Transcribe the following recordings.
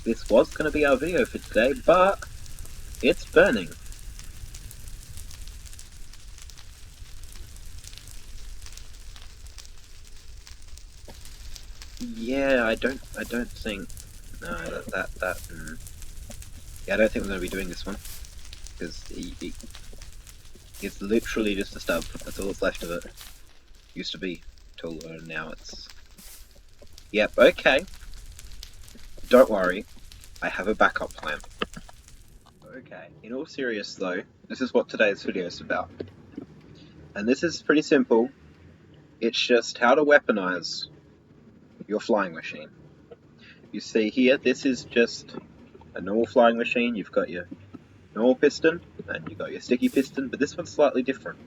This was going to be our video for today, but it's burning. Yeah, I don't think. No, yeah, I don't think we're going to be doing this one because it's literally just a stub. That's all that's left of it. Used to be taller, now it's. Yep. Okay. Don't worry, I have a backup plan. Okay. In all seriousness, though, this is what today's video is about, and this is pretty simple. It's just how to weaponize your flying machine. You see here, this is just a normal flying machine. You've got your normal piston and you've got your sticky piston, but this one's slightly different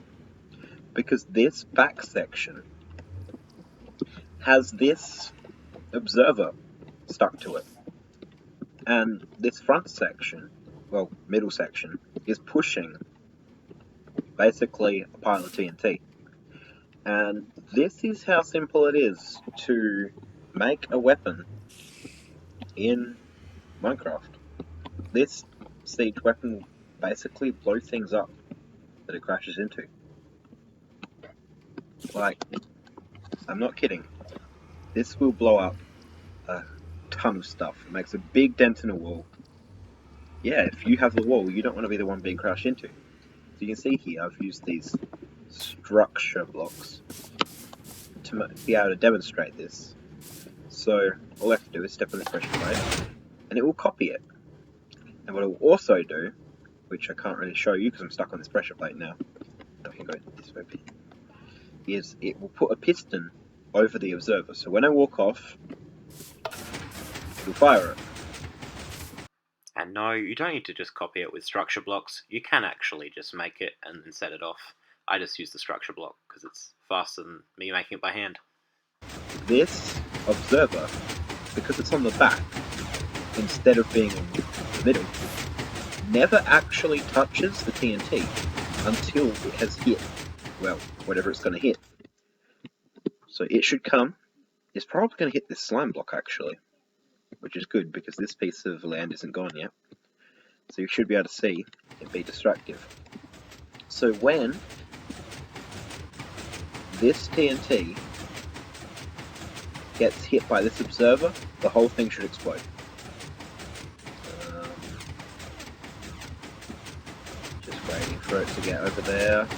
because this back section has this observer stuck to it, and this front section, well, middle section, is pushing basically a pile of TNT. And this is how simple it is to make a weapon in Minecraft. This siege weapon will basically blow things up that it crashes into. Like, I'm not kidding. This will blow up a ton of stuff. It makes a big dent in a wall. Yeah, if you have the wall, you don't want to be the one being crashed into. So you can see here, I've used these structure blocks to be able to demonstrate this. So all I have to do is step on this pressure plate, and it will copy it. And what it will also do, which I can't really show you because I'm stuck on this pressure plate now, I can go this way, is it will put a piston over the observer. So when I walk off, it'll fire it. And no, you don't need to just copy it with structure blocks. You can actually just make it and then set it off. I just use the structure block because it's faster than me making it by hand. This observer, because it's on the back instead of being in the middle, never actually touches the TNT until it has hit, well, whatever it's going to hit. So it should come. It's probably going to hit this slime block actually, which is good because this piece of land isn't gone yet. So you should be able to see it be destructive. So when this TNT gets hit by this observer, the whole thing should explode. Just waiting for it to get over there.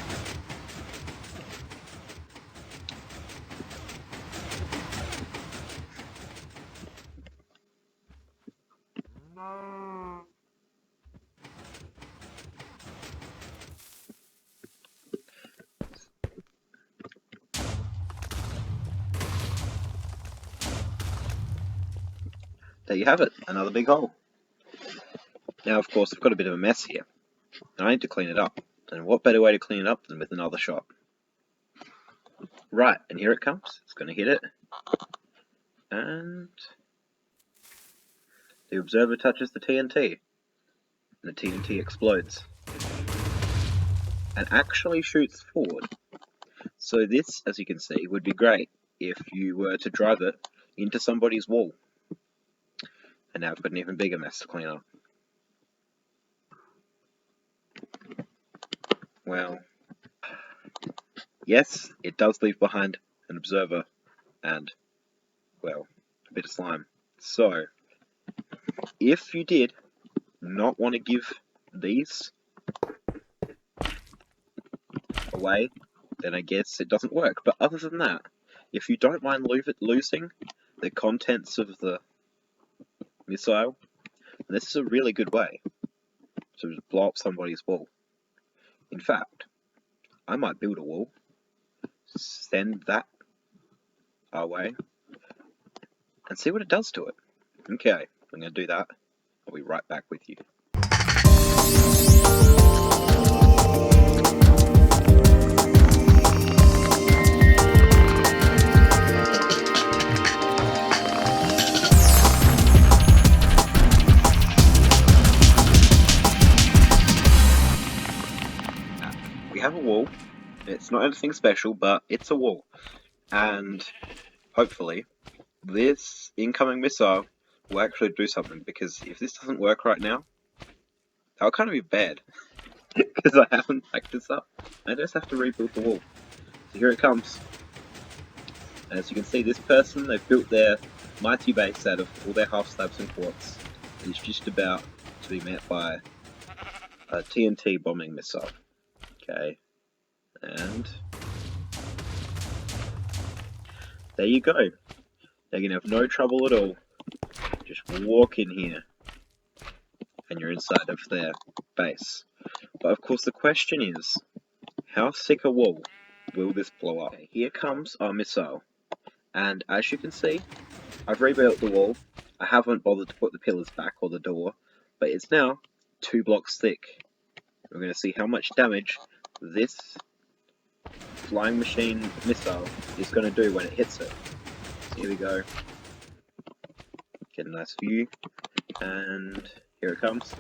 There you have it, another big hole. Now, of course, I've got a bit of a mess here, and I need to clean it up. And what better way to clean it up than with another shot? Right, and here it comes. It's going to hit it. And the observer touches the TNT. And the TNT explodes. And actually shoots forward. So this, as you can see, would be great if you were to drive it into somebody's wall. And now I've got an even bigger mess to clean up. Well, yes, it does leave behind an observer and, well, a bit of slime. So, if you did not want to give these away, then I guess it doesn't work. But other than that, if you don't mind losing the contents of the missile, this is a really good way to just blow up somebody's wall. In fact, I might build a wall, send that our way, and see what it does to it. Okay, I'm going to do that. I'll be right back with you. We have a wall. It's not anything special, but it's a wall. And hopefully, this incoming missile will actually do something, because if this doesn't work right now, that'll kind of be bad. Because I haven't backed this up. I just have to rebuild the wall. So here it comes. And as you can see, this person, they've built their mighty base out of all their half slabs and quartz. It's just about to be met by a TNT bombing missile. Okay, and there you go. They're gonna have no trouble at all. Just walk in here, and you're inside of their base. But of course, the question is, how thick a wall will this blow up? Okay, here comes our missile, and as you can see, I've rebuilt the wall. I haven't bothered to put the pillars back or the door, but it's now 2 blocks thick. We're going to see how much damage this flying machine missile is going to do when it hits it. So here we go. Get a nice view, and here it comes.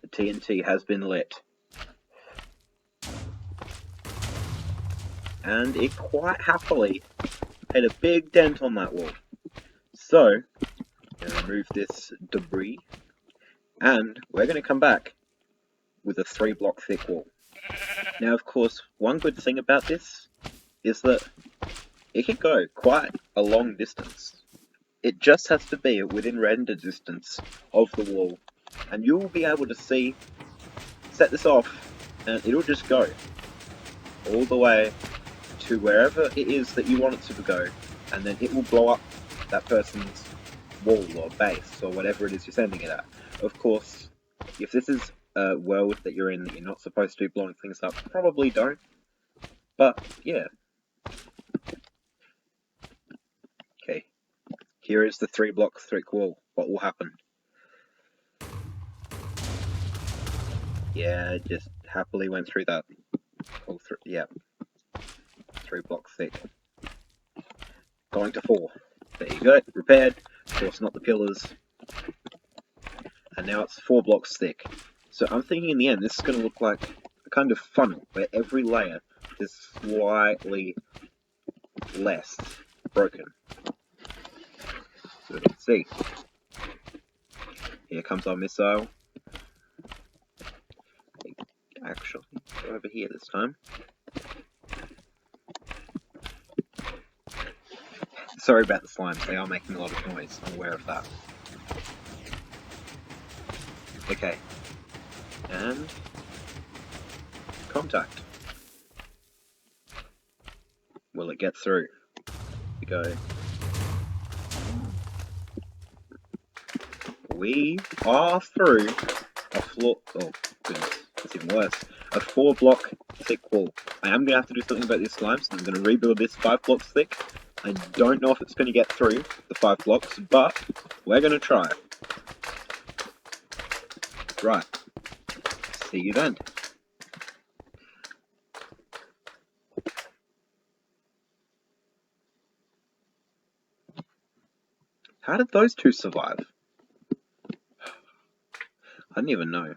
The TNT has been lit. And it quite happily made a big dent on that wall. So, I'm going to remove this debris, and we're going to come back with a 3 block thick wall. Now, of course, one good thing about this is that it can go quite a long distance. It just has to be within render distance of the wall, and you will be able to see, set this off, and it'll just go all the way to wherever it is that you want it to go, and then it will blow up that person's wall or base or whatever it is you're sending it at. Of course, if this is a world that you're in that you're not supposed to be blowing things up, probably don't. But yeah. Okay. Here is the 3 block thick wall. What will happen? Yeah, it just happily went through that. Oh, yeah. 3 blocks thick. Going to 4. There you go. Repaired. Of course, not the pillars. And now it's 4 blocks thick. So I'm thinking in the end this is going to look like a kind of funnel where every layer is slightly less broken. So let's see. Here comes our missile. Actually, go over here this time. Sorry about the slimes, they are making a lot of noise, I'm aware of that. Okay. And contact. Will it get through? We go. We are through a floor. Oh, goodness, that's even worse. A 4 block thick wall. I am going to have to do something about these slimes, so I'm going to rebuild this 5 blocks thick. I don't know if it's going to get through the 5 blocks, but we're going to try. Right. See you then. How did those two survive? I didn't even know.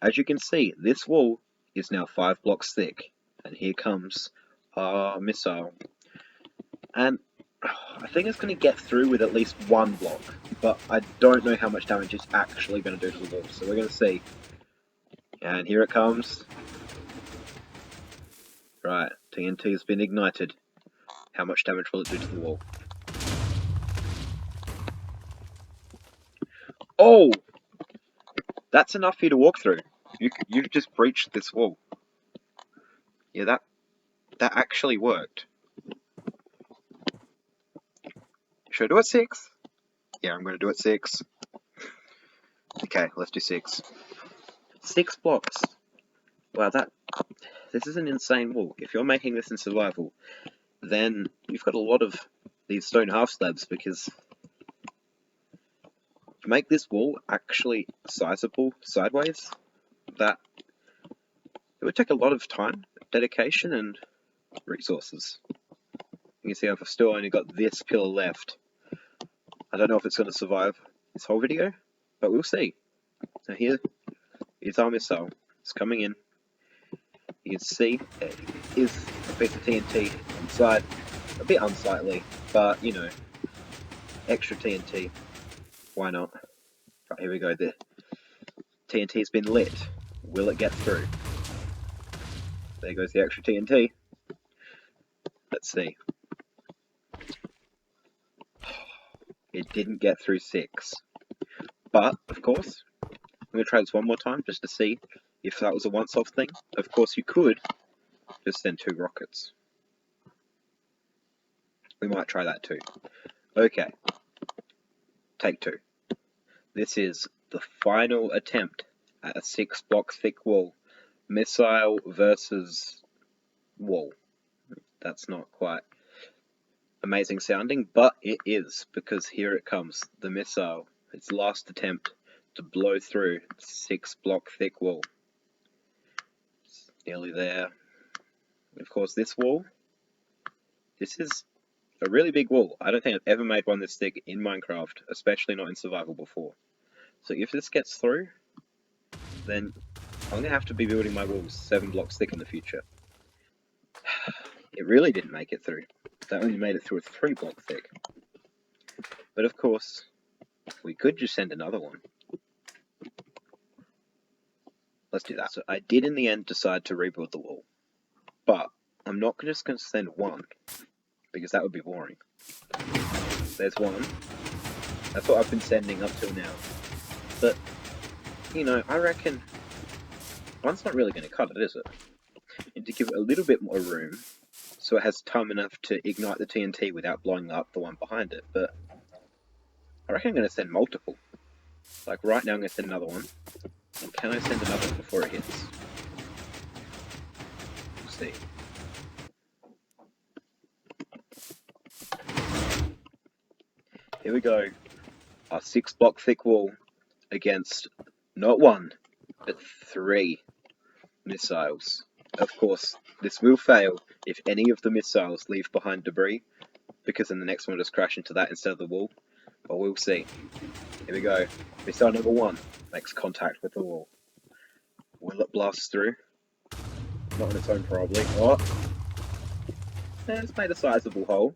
As you can see, this wall is now 5 blocks thick, and here comes our missile. And I think it's going to get through with at least 1 block, but I don't know how much damage it's actually going to do to the wall, so we're going to see. And here it comes. Right, TNT has been ignited. How much damage will it do to the wall? Oh! That's enough for you to walk through. You've just breached this wall. Yeah, that actually worked. Should I do it 6? Yeah, I'm going to do it 6. Okay, let's do 6. 6 blocks. Wow, this is an insane wall. If you're making this in survival, then you've got a lot of these stone half slabs, because to make this wall actually sizable sideways, that it would take a lot of time, dedication, and resources. You can see I've still only got this pillar left. I don't know if it's going to survive this whole video, but we'll see. So here is our missile. It's coming in. You can see there is a piece of TNT inside. A bit unsightly, but you know, extra TNT. Why not? Right, here we go. The TNT has been lit. Will it get through? There goes the extra TNT. Let's see. It didn't get through 6. But, of course, I'm going to try this one more time just to see if that was a once-off thing. Of course, you could just send 2 rockets. We might try that too. Okay. Take 2. This is the final attempt at a 6-block thick wall. Missile versus wall. That's not quite amazing sounding, but it is, because here it comes. The missile. Its last attempt to blow through 6-block thick wall. It's nearly there. Of course, this wall. This is a really big wall. I don't think I've ever made one this thick in Minecraft, especially not in survival before. So if this gets through, then I'm going to have to be building my walls 7 blocks thick in the future. It really didn't make it through. That only made it through a 3-block thick. But of course, we could just send another one. Let's do that. So I did in the end decide to rebuild the wall. But I'm not just going to send one, because that would be boring. There's one. That's what I've been sending up till now. But, you know, I reckon one's not really going to cut it, is it? And to give it a little bit more room, so it has time enough to ignite the TNT without blowing up the one behind it. But I reckon I'm going to send multiple. Like right now I'm going to send another one. And can I send another one before it hits? We'll see. Here we go. Our 6-block thick wall against not 1, but 3 missiles. Of course, this will fail if any of the missiles leave behind debris, because then the next one will just crash into that instead of the wall. But we'll see. Here we go. Missile number 1 makes contact with the wall. Will it blast through? Not on its own, probably. Oh! It's made a sizable hole.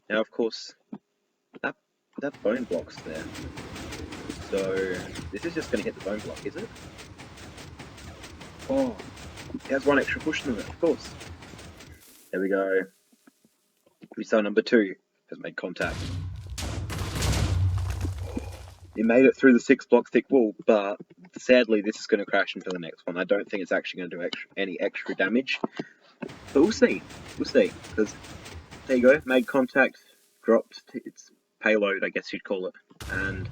Now, of course, that bone block's there. So, this is just going to hit the bone block, is it? Oh! It has 1 extra push in it, of course. There we go. Missile number 2 has made contact. It made it through the 6-block thick wall, but sadly this is going to crash into the next one. I don't think it's actually going to do any extra damage. But we'll see. We'll see. Because, there you go, made contact, dropped its payload, I guess you'd call it. And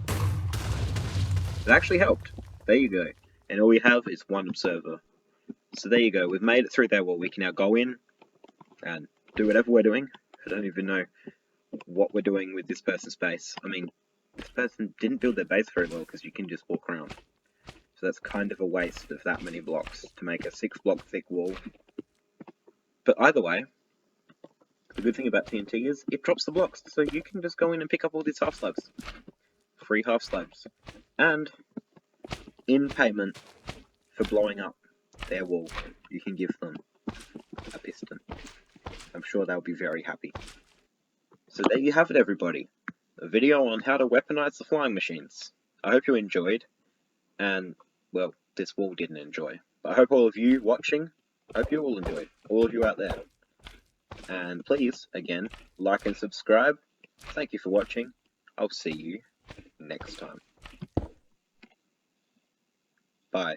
it actually helped. There you go. And all we have is 1 observer. So there you go. We've made it through their wall. We can now go in and do whatever we're doing. I don't even know what we're doing with this person's base. I mean, this person didn't build their base very well because you can just walk around. So that's kind of a waste of that many blocks to make a 6-block thick wall. But either way, the good thing about TNT is it drops the blocks. So you can just go in and pick up all these half slabs. Free half slabs. And in payment for blowing up their wall, you can give them a piston. I'm sure they'll be very happy. So there you have it, everybody. A video on how to weaponize the flying machines. I hope you enjoyed, and, well, this wall didn't enjoy. But I hope all of you watching, I hope you all enjoyed. All of you out there. And please, again, like and subscribe. Thank you for watching. I'll see you next time. Bye.